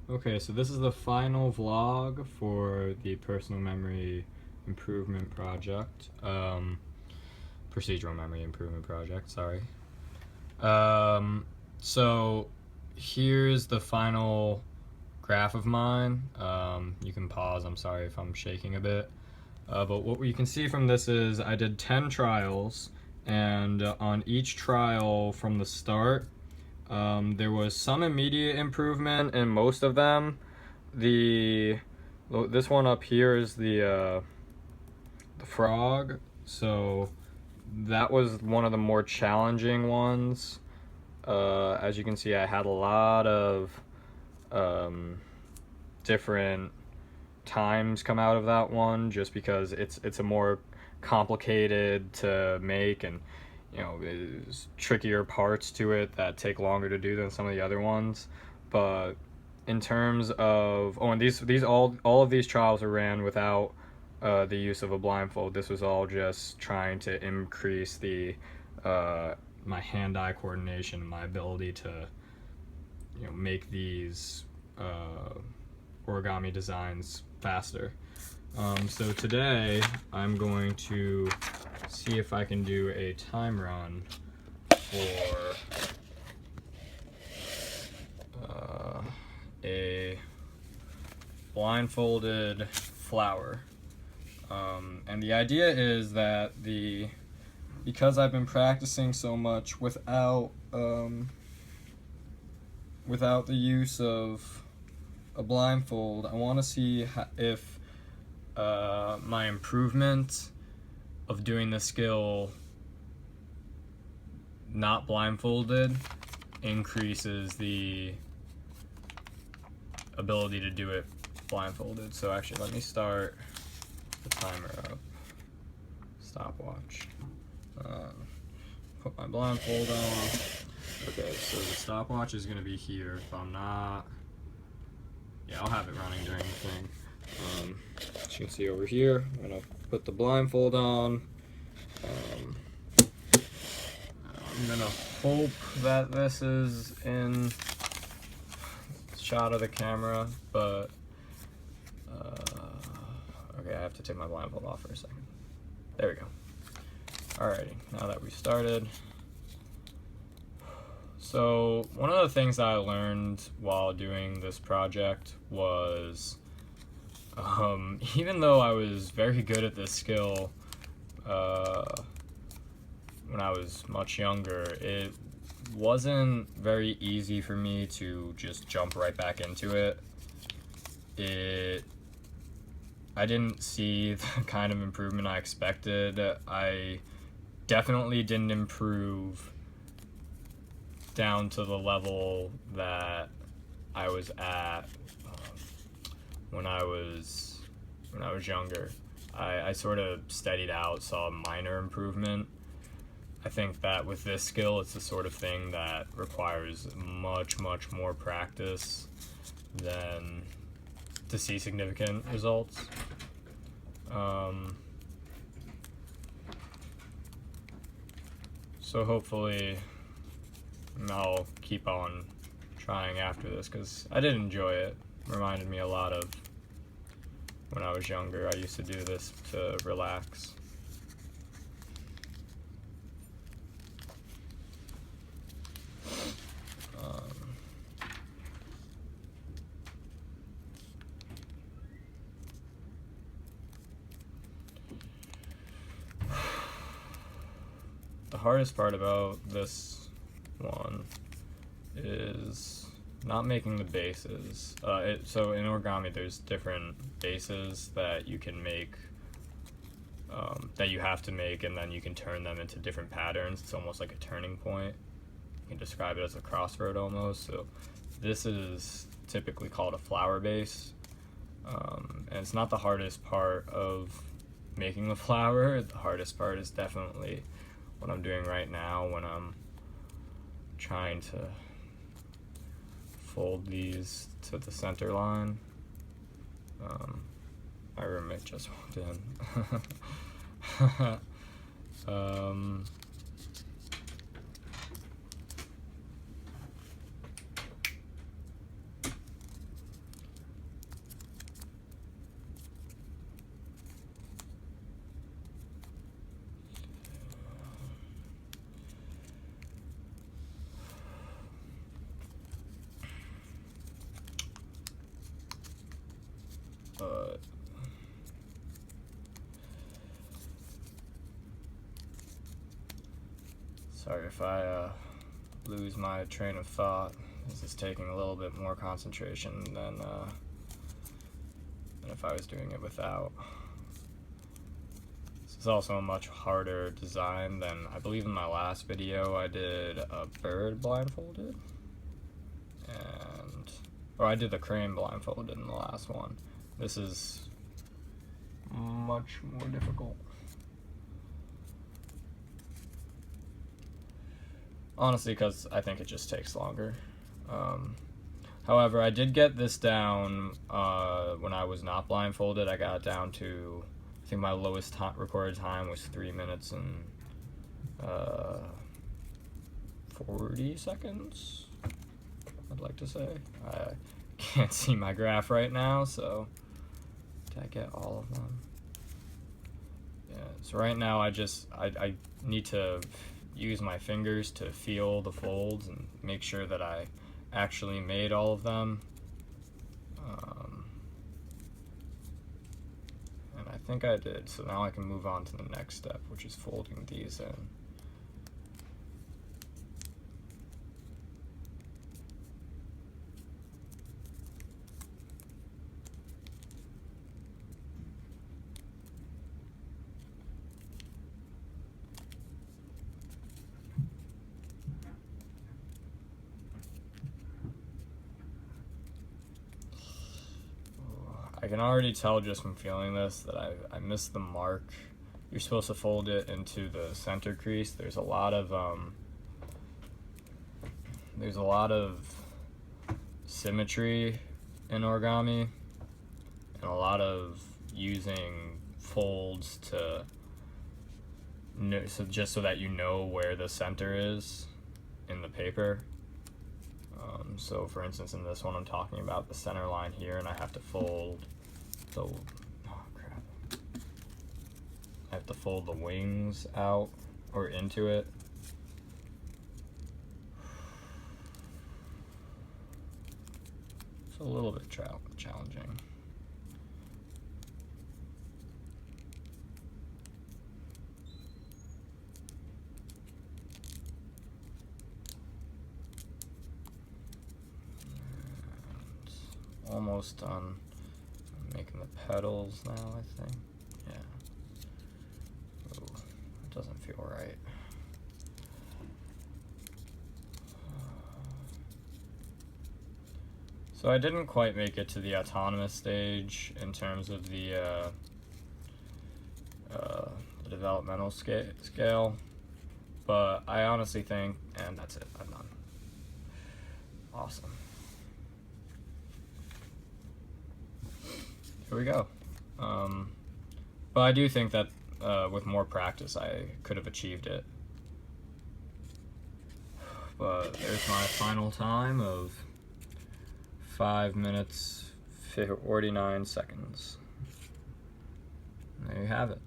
Okay, so this is the final vlog for the personal memory improvement project. Procedural memory improvement project, sorry. So here's the final graph of mine. You can pause, I'm sorry if I'm shaking a bit. But what you can see from this is I did 10 trials, and on each trial from the start, there was some immediate improvement in most of them. This one up here is the frog, so that was one of the more challenging ones. As you can see, I had a lot of different times come out of that one, just because it's a more complicated to make, and there's trickier parts to it that take longer to do than some of the other ones. But in terms of and these all of these trials were ran without the use of a blindfold. This was all just trying to increase the my hand-eye coordination and my ability to make these origami designs faster. So today I'm going to see if I can do a time run for a blindfolded flower. And the idea is that because I've been practicing so much without the use of a blindfold, I want to see if my improvement of doing the skill not blindfolded increases the ability to do it blindfolded. So actually, let me start the timer up. Stopwatch. Put my blindfold on. Okay, so the stopwatch is going to be here. If I'm not... Yeah, I'll have it running during the thing. As you can see over here, I'm going to put the blindfold on. I'm going to hope that this is in shot of the camera, but okay, I have to take my blindfold off for a second. There we go. Alrighty, now that we started. So one of the things that I learned while doing this project was even though I was very good at this skill when I was much younger, it wasn't very easy for me to just jump right back into it. I didn't see the kind of improvement I expected. I definitely didn't improve down to the level that I was at when I was younger. I sort of steadied out, saw a minor improvement. I think that with this skill, it's the sort of thing that requires much more practice than to see significant results. So hopefully I'll keep on trying after this, because I did enjoy it. Reminded me a lot of when I was younger. I used to do this to relax. The hardest part about this one is not making the bases. So in origami, there's different bases that you can make, that you have to make, and then you can turn them into different patterns. It's almost like a turning point. You can describe it as a crossroad almost. So this is typically called a flower base, and it's not the hardest part of making the flower. The hardest part is definitely what I'm doing right now when I'm trying to fold these to the center line. My roommate just walked in. but sorry if I lose my train of thought. This is taking a little bit more concentration than if I was doing it without. This is also a much harder design than, I believe in my last video I did a bird blindfolded, or I did the crane blindfolded in the last one. This is much more difficult. Honestly, because I think it just takes longer. However, I did get this down when I was not blindfolded. I got it down to, I think my lowest recorded time was 3 minutes and 40 seconds, I'd like to say. I can't see my graph right now, so did I get all of them? Yeah, so right now I need to use my fingers to feel the folds and make sure that I actually made all of them. And I think I did, so now I can move on to the next step, which is folding these in. I can already tell just from feeling this that I missed the mark. You're supposed to fold it into the center crease. There's a lot of symmetry in origami, and a lot of using folds to just so that you know where the center is in the paper. So for instance, in this one I'm talking about the center line here, and I have to fold the I have to fold the wings out or into it. It's a little bit challenging. Almost done. I'm making the petals now, I think. Yeah. Ooh, it doesn't feel right. So I didn't quite make it to the autonomous stage in terms of the developmental scale, but I honestly think, and that's it, I'm done. Awesome. Here we go. But I do think that with more practice I could have achieved it. But there's my final time of 5 minutes 49 seconds. There you have it.